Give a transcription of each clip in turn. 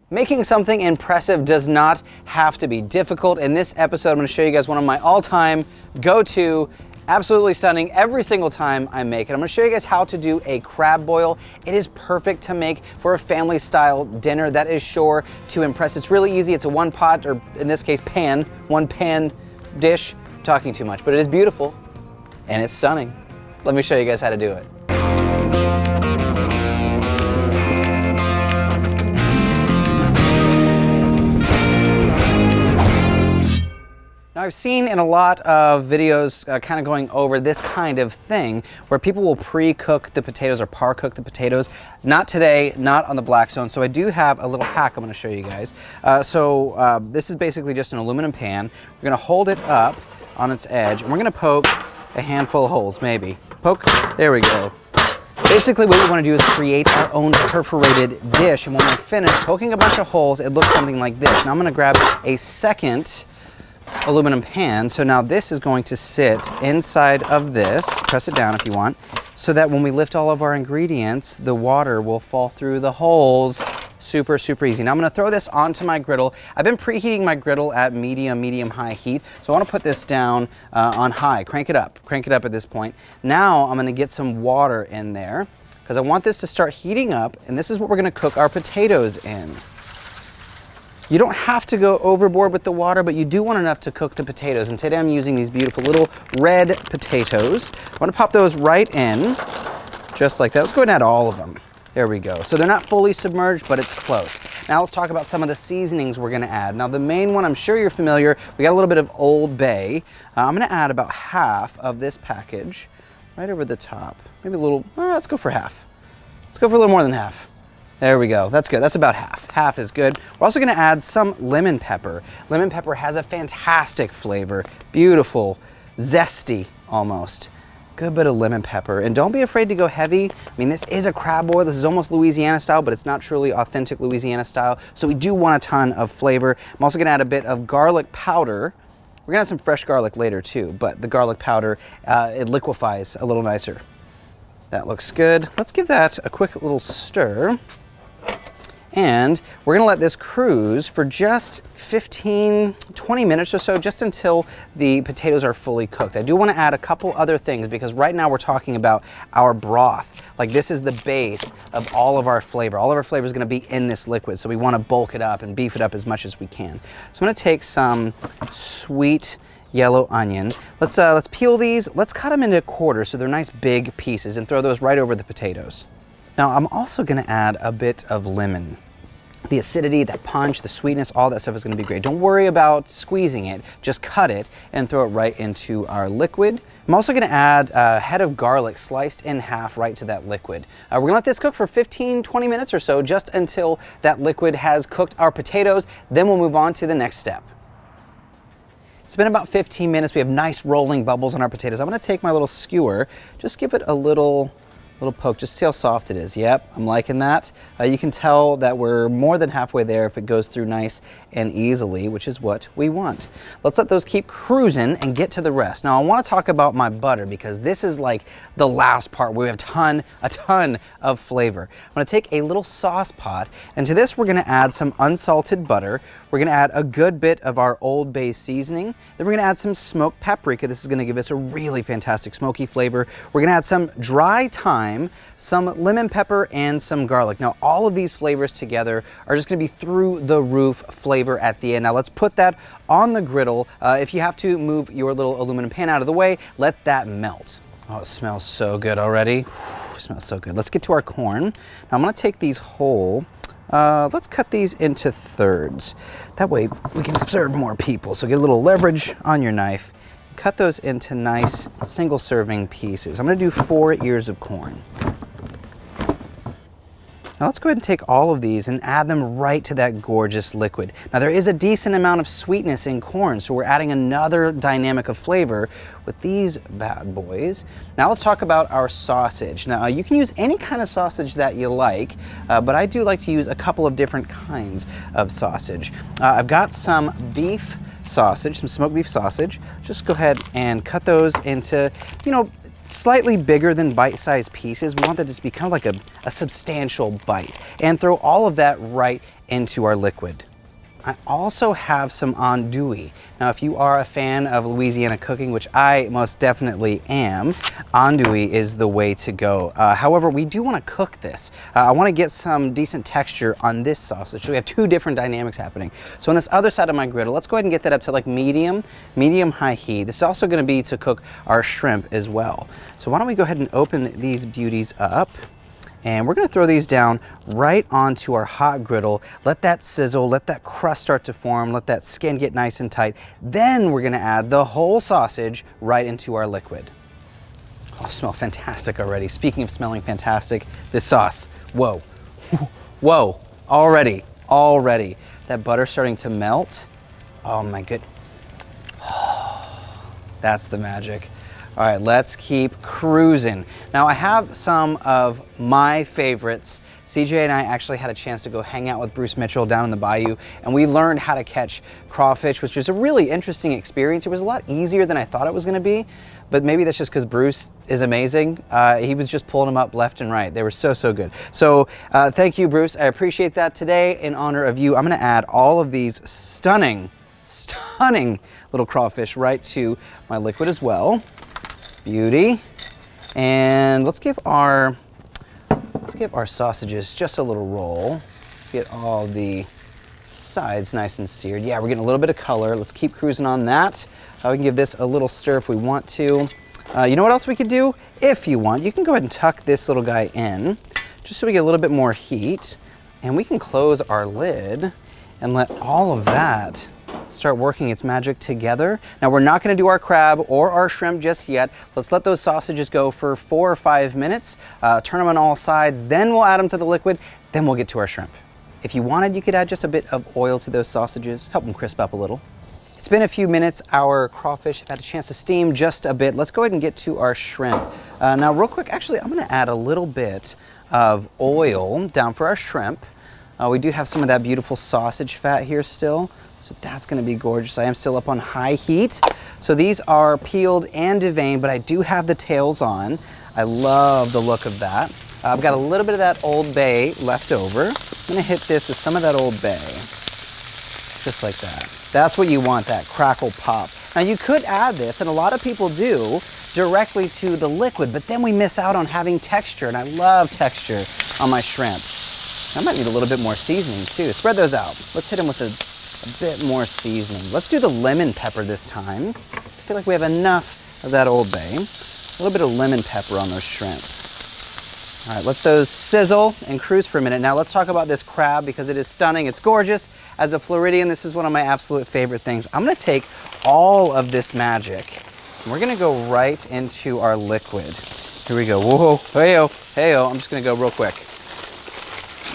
Making something impressive does not have to be difficult. In this episode, I'm going to show you guys one of my all-time go-to, absolutely stunning every single time I make it. I'm going to show you guys how to do a crab boil. It is perfect to make for a family-style dinner that is sure to impress. It's really easy. It's a one pot, or in this case, one pan dish. I'm talking too much, but it is beautiful and it's stunning. Let me show you guys how to do it. Now, I've seen in a lot of videos kind of going over this kind of thing where people will pre-cook the potatoes or par-cook the potatoes. Not today, not on the Blackstone. So I do have a little hack I'm going to show you guys. This is basically just an aluminum pan. We're going to hold it up on its edge and we're going to poke a handful of holes, maybe. Poke, there we go. Basically what we want to do is create our own perforated dish, and when we're finished poking a bunch of holes, it looks something like this. Now I'm going to grab a second aluminum pan. So now this is going to sit inside of this, press it down if you want, so that when we lift all of our ingredients, the water will fall through the holes. Super, super easy. Now I'm going to throw this onto my griddle. I've been preheating my griddle at medium-high heat. So I want to put this down on high, crank it up at this point. Now I'm going to get some water in there because I want this to start heating up, and this is what we're going to cook our potatoes in. You don't have to go overboard with the water, but you do want enough to cook the potatoes. And today I'm using these beautiful little red potatoes. I want to pop those right in, just like that. Let's go ahead and add all of them. There we go. So they're not fully submerged, but it's close. Now let's talk about some of the seasonings we're going to add. Now the main one, I'm sure you're familiar, we got a little bit of Old Bay. I'm going to add about half of this package right over the top. Maybe a little, let's go for half. Let's go for a little more than half. There we go. That's good. That's about half. Half is good. We're also going to add some lemon pepper. Lemon pepper has a fantastic flavor. Beautiful, zesty almost. Good bit of lemon pepper. And don't be afraid to go heavy. I mean, this is a crab boil. This is almost Louisiana style, but it's not truly authentic Louisiana style. So we do want a ton of flavor. I'm also going to add a bit of garlic powder. We're going to add some fresh garlic later too, but the garlic powder, it liquefies a little nicer. That looks good. Let's give that a quick little stir. And we're going to let this cruise for just 15, 20 minutes or so, just until the potatoes are fully cooked. I do want to add a couple other things because right now we're talking about our broth. Like, this is the base of all of our flavor. All of our flavor is going to be in this liquid, so we want to bulk it up and beef it up as much as we can. So I'm going to take some sweet yellow onion. Let's peel these. Let's cut them into quarters so they're nice big pieces and throw those right over the potatoes. Now I'm also going to add a bit of lemon. The acidity, that punch, the sweetness, all that stuff is going to be great. Don't worry about squeezing it. Just cut it and throw it right into our liquid. I'm also going to add a head of garlic sliced in half right to that liquid. We're going to let this cook for 15, 20 minutes or so, just until that liquid has cooked our potatoes. Then we'll move on to the next step. It's been about 15 minutes. We have nice rolling bubbles on our potatoes. I'm going to take my little skewer, just give it a little poke, just see how soft it is. Yep, I'm liking that. You can tell that we're more than halfway there if it goes through nice and easily, which is what we want. Let's let those keep cruising and get to the rest. Now I want to talk about my butter because this is like the last part where we have a ton of flavor. I'm going to take a little sauce pot, and to this we're going to add some unsalted butter. We're going to add a good bit of our Old Bay seasoning. Then we're going to add some smoked paprika. This is going to give us a really fantastic smoky flavor. We're going to add some dry thyme, some lemon pepper, and some garlic. Now all of these flavors together are just going to be through the roof flavor at the end. Now let's put that on the griddle. If you have to move your little aluminum pan out of the way, let that melt. Oh, it smells so good already. It smells so good. Let's get to our corn. Now I'm going to take these whole. Let's cut these into thirds. That way we can serve more people. So get a little leverage on your knife. Cut those into nice single serving pieces. I'm going to do 4 ears of corn. Now let's go ahead and take all of these and add them right to that gorgeous liquid. Now there is a decent amount of sweetness in corn, so we're adding another dynamic of flavor with these bad boys. Now let's talk about our sausage. Now you can use any kind of sausage that you like, but I do like to use a couple of different kinds of sausage. I've got some beef sausage, some smoked beef sausage. Just go ahead and cut those into, slightly bigger than bite-sized pieces. We want that to be kind of like a substantial bite, and throw all of that right into our liquid. I also have some andouille. Now, if you are a fan of Louisiana cooking, which I most definitely am, andouille is the way to go. However, we do want to cook this. I want to get some decent texture on this sausage. So we have two different dynamics happening. So on this other side of my griddle, let's go ahead and get that up to like medium high heat. This is also going to be to cook our shrimp as well. So why don't we go ahead and open these beauties up? And we're gonna throw these down right onto our hot griddle. Let that sizzle, let that crust start to form, let that skin get nice and tight. Then we're gonna add the whole sausage right into our liquid. Oh, smell fantastic already. Speaking of smelling fantastic, this sauce, whoa, whoa, already. That butter's starting to melt. Oh my good, that's the magic. All right, let's keep cruising. Now I have some of my favorites. CJ and I actually had a chance to go hang out with Bruce Mitchell down in the bayou, and we learned how to catch crawfish, which was a really interesting experience. It was a lot easier than I thought it was gonna be, but maybe that's just because Bruce is amazing. He was just pulling them up left and right. They were so good. So thank you, Bruce. I appreciate that. Today, in honor of you, I'm gonna add all of these stunning little crawfish right to my liquid as well. Beauty. And let's give our sausages just a little roll. Get all the sides nice and seared. Yeah, we're getting a little bit of color. Let's keep cruising on that. We can give this a little stir if we want to. You know what else we could do? If you want, you can go ahead and tuck this little guy in, just so we get a little bit more heat. And we can close our lid and let all of that start working its magic together. Now we're not going to do our crab or our shrimp just yet. Let's let those sausages go for 4 or 5 minutes, turn them on all sides, then we'll add them to the liquid, then we'll get to our shrimp. If you wanted, you could add just a bit of oil to those sausages, help them crisp up a little. It's been a few minutes. Our crawfish have had a chance to steam just a bit. Let's go ahead and get to our shrimp. Now real quick, actually, I'm going to add a little bit of oil down for our shrimp. We do have some of that beautiful sausage fat here still. So that's gonna be gorgeous. I am still up on high heat. So these are peeled and deveined, but I do have the tails on. I love the look of that. I've got a little bit of that Old Bay left over. I'm gonna hit this with some of that Old Bay, just like that. That's what you want, that crackle pop. Now you could add this, and a lot of people do, directly to the liquid, but then we miss out on having texture, and I love texture on my shrimp. I might need a little bit more seasoning too. Spread those out. Let's hit them with a bit more seasoning. Let's do the lemon pepper this time. I feel like we have enough of that Old Bay. A little bit of lemon pepper on those shrimp. All right, let those sizzle and cruise for a minute. Now let's talk about this crab because it is stunning. It's gorgeous. As a Floridian, this is one of my absolute favorite things. I'm gonna take all of this magic and we're gonna go right into our liquid. Here we go. Whoa, hey-o, hey-o. I'm just gonna go real quick.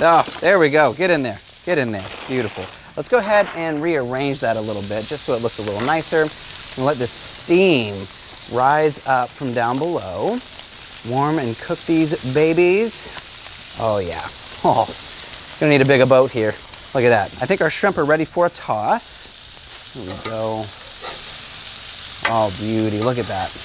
Oh, there we go. Get in there. Get in there. Beautiful. Let's go ahead and rearrange that a little bit just so it looks a little nicer. And let the steam rise up from down below. Warm and cook these babies. Oh yeah. Oh, gonna need a bigger boat here. Look at that. I think our shrimp are ready for a toss. Here we go. Oh, beauty. Look at that.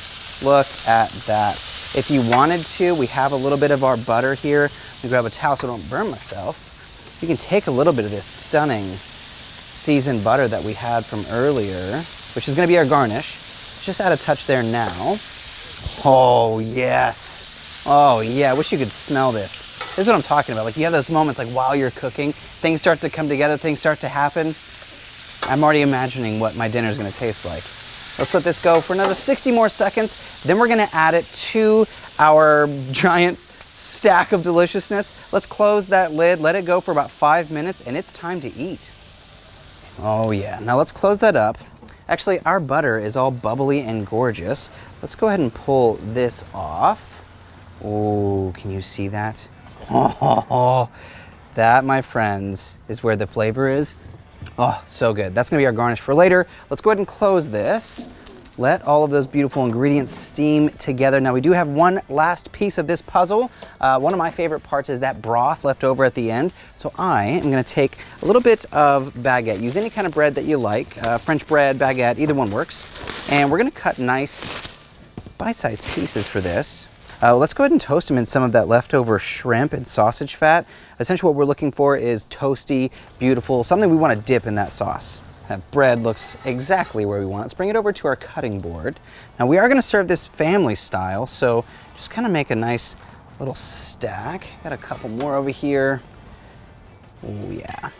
Look at that. If you wanted to, we have a little bit of our butter here. Let me grab a towel so I don't burn myself. You can take a little bit of this stunning seasoned butter that we had from earlier, which is going to be our garnish. Just add a touch there now. Oh, yes. Oh, yeah. I wish you could smell this. This is what I'm talking about. Like, you have those moments, like, while you're cooking, things start to come together, things start to happen. I'm already imagining what my dinner is going to taste like. Let's let this go for another 60 more seconds. Then we're going to add it to our giant stack of deliciousness. Let's close that lid, let it go for about 5 minutes, and it's time to eat. Oh yeah, now let's close that up. Actually, our butter is all bubbly and gorgeous. Let's go ahead and pull this off. Oh, can you see that? Oh, that, my friends, is where the flavor is. Oh, so good. That's gonna be our garnish for later. Let's go ahead and close this. Let all of those beautiful ingredients steam together. Now we do have one last piece of this puzzle. One of my favorite parts is that broth left over at the end. So I am gonna take a little bit of baguette. Use any kind of bread that you like. French bread, baguette, either one works. And we're gonna cut nice bite-sized pieces for this. Let's go ahead and toast them in some of that leftover shrimp and sausage fat. Essentially what we're looking for is toasty, beautiful, something we want to dip in that sauce. That bread looks exactly where we want it. Let's bring it over to our cutting board. Now we are going to serve this family style, so just kind of make a nice little stack. Got a couple more over here. Oh yeah.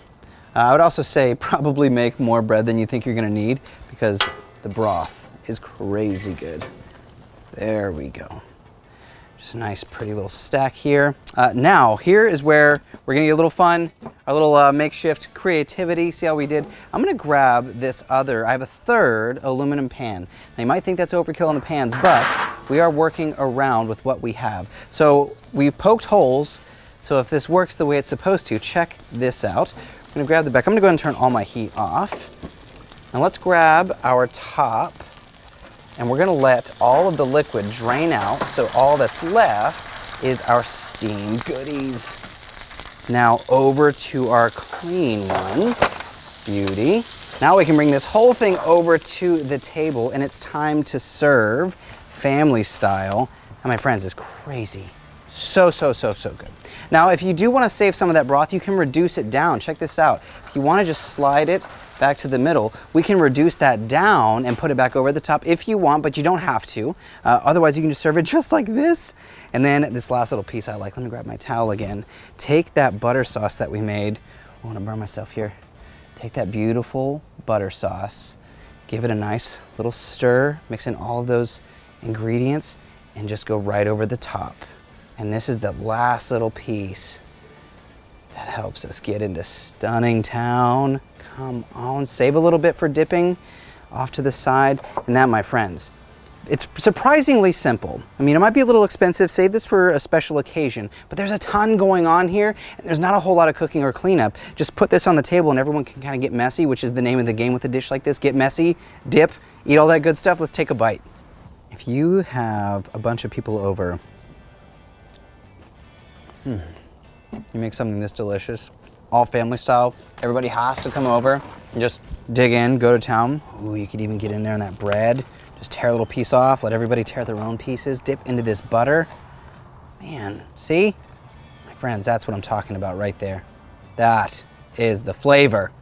I would also say probably make more bread than you think you're going to need because the broth is crazy good. There we go. Just a nice pretty little stack here. Now here is where we're going to get a little fun, our little makeshift creativity. See how we did? I'm going to grab this other, I have a third aluminum pan. Now you might think that's overkill on the pans, but we are working around with what we have. So we poked holes, so if this works the way it's supposed to, check this out. I'm gonna grab the back. I'm gonna go ahead and turn all my heat off. Now let's grab our top and we're gonna let all of the liquid drain out, so all that's left is our steam goodies. Now over to our clean one. Beauty. Now we can bring this whole thing over to the table and it's time to serve family style. And my friends, it's crazy. So good. Now, if you do want to save some of that broth, you can reduce it down. Check this out. If you want to just slide it back to the middle, we can reduce that down and put it back over the top if you want, but you don't have to. Otherwise, you can just serve it just like this. And then this last little piece I like, let me grab my towel again. Take that butter sauce that we made. I want to burn myself here. Take that beautiful butter sauce, give it a nice little stir, mix in all of those ingredients, and just go right over the top. And this is the last little piece that helps us get into stunning town. Come on, save a little bit for dipping off to the side. And that, my friends, it's surprisingly simple. I mean, it might be a little expensive, save this for a special occasion, but there's a ton going on here and there's not a whole lot of cooking or cleanup. Just put this on the table and everyone can kind of get messy, which is the name of the game with a dish like this. Get messy, dip, eat all that good stuff. Let's take a bite. If you have a bunch of people over, you make something this delicious, all family style, everybody has to come over and just dig in, go to town. Ooh, you could even get in there on that bread, just tear a little piece off, let everybody tear their own pieces, dip into this butter. Man, see? My friends, that's what I'm talking about right there. That is the flavor.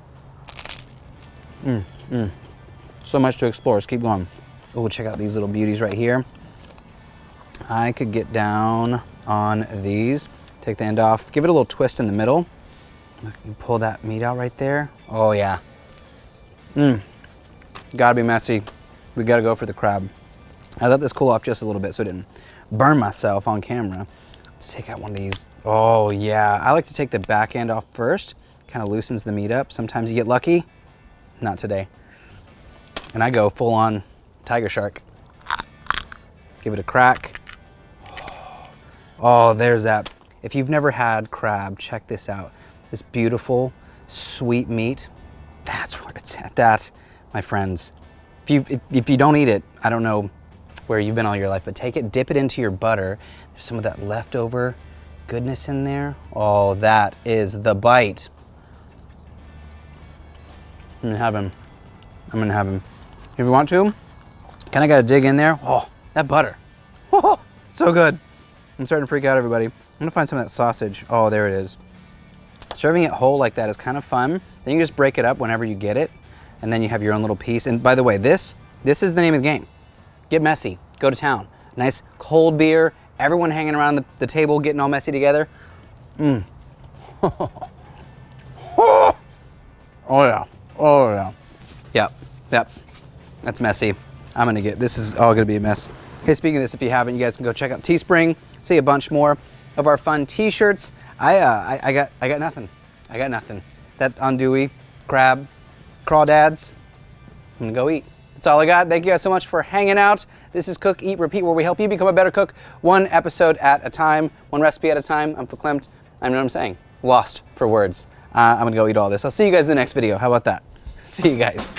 So much to explore, let's keep going. Oh, check out these little beauties right here. I could get down on these. Take the end off, give it a little twist in the middle. You pull that meat out right there. Oh yeah. Gotta be messy. We gotta go for the crab. I let this cool off just a little bit so I didn't burn myself on camera. Let's take out one of these. Oh yeah, I like to take the back end off first. Kind of loosens the meat up. Sometimes you get lucky. Not today. And I go full on tiger shark. Give it a crack. Oh, there's that. If you've never had crab, check this out. This beautiful, sweet meat, that's where it's at. That, my friends, if you don't eat it, I don't know where you've been all your life, but take it, dip it into your butter. There's some of that leftover goodness in there. Oh, that is the bite. I'm in heaven. I'm in heaven. If you want to, kind of got to dig in there. Oh, that butter. Oh, so good. I'm starting to freak out, everybody. I'm gonna find some of that sausage. Oh, there it is. Serving it whole like that is kind of fun. Then you just break it up whenever you get it, and then you have your own little piece. And by the way, this is the name of the game. Get messy, go to town. Nice cold beer, everyone hanging around the table, getting all messy together. Oh yeah, oh yeah. Yep, that's messy. This is all gonna be a mess. Hey, speaking of this, if you haven't, you guys can go check out Teespring, see a bunch more of our fun t-shirts. I got nothing. I got nothing. That andouille, crab, crawdads, I'm gonna go eat. That's all I got. Thank you guys so much for hanging out. This is Cook, Eat, Repeat, where we help you become a better cook, one episode at a time, one recipe at a time. I'm verklempt. I know what I'm saying. Lost for words. I'm gonna go eat all this. I'll see you guys in the next video. How about that? See you guys.